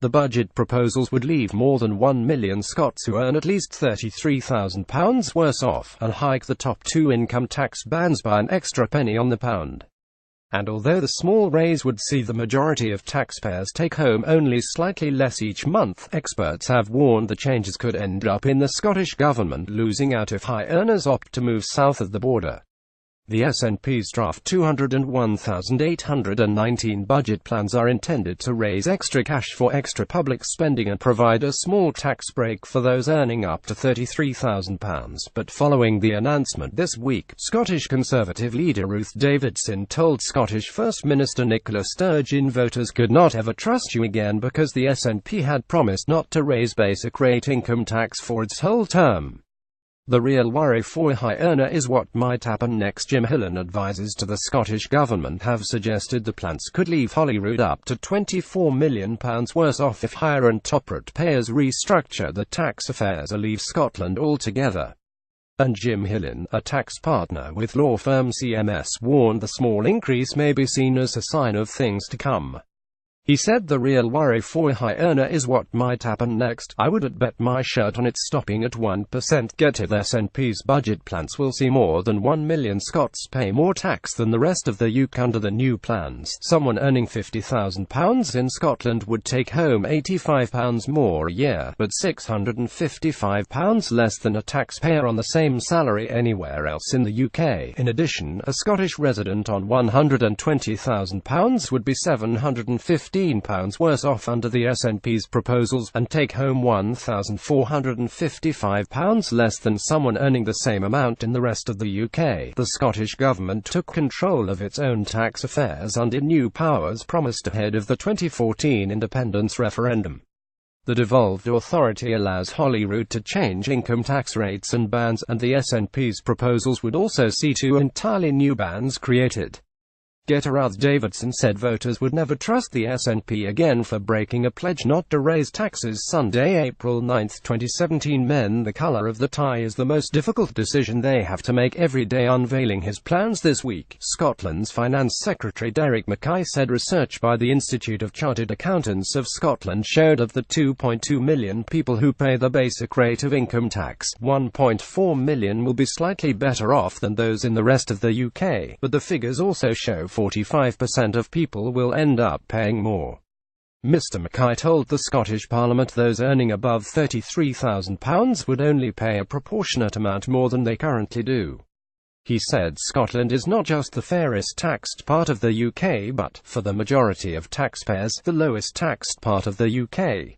The budget proposals would leave more than 1 million Scots who earn at least £33,000 worse off, and hike the top two income tax bands by an extra penny on the pound. And although the small raise would see the majority of taxpayers take home only slightly less each month, experts have warned the changes could end up in the Scottish government losing out if high earners opt to move south of the border. The SNP's draft 201,819 budget plans are intended to raise extra cash for extra public spending and provide a small tax break for those earning up to £33,000. But following the announcement this week, Scottish Conservative leader Ruth Davidson told Scottish First Minister Nicola Sturgeon voters could not ever trust you again because the SNP had promised not to raise basic rate income tax for its whole term. The real worry for a high earner is what might happen next. Jim Hillen, advisors to the Scottish Government, have suggested the plans could leave Holyrood up to £24 million worse off if higher and top ratepayers restructure the tax affairs or leave Scotland altogether. And Jim Hillen, a tax partner with law firm CMS, warned the small increase may be seen as a sign of things to come. He said the real worry for a high earner is what might happen next. I would bet my shirt on it stopping at 1%. Get it? SNP's budget plans will see more than 1 million Scots pay more tax than the rest of the UK under the new plans. Someone earning £50,000 in Scotland would take home £85 more a year, but £655 less than a taxpayer on the same salary anywhere else in the UK. In addition, a Scottish resident on £120,000 would be £750 worse off under the SNP's proposals, and take home £1,455 less than someone earning the same amount in the rest of the UK. The Scottish Government took control of its own tax affairs under new powers promised ahead of the 2014 independence referendum. The devolved authority allows Holyrood to change income tax rates and bands, and the SNP's proposals would also see two entirely new bands created. Ruth Davidson said voters would never trust the SNP again for breaking a pledge not to raise taxes. Sunday, April 9, 2017. Men, the colour of the tie is the most difficult decision they have to make every day. Unveiling his plans this week, Scotland's Finance Secretary Derek Mackay said research by the Institute of Chartered Accountants of Scotland showed of the 2.2 million people who pay the basic rate of income tax, 1.4 million will be slightly better off than those in the rest of the UK, but the figures also show 45% of people will end up paying more. Mr Mackay told the Scottish Parliament those earning above £33,000 would only pay a proportionate amount more than they currently do. He said Scotland is not just the fairest taxed part of the UK but, for the majority of taxpayers, the lowest taxed part of the UK.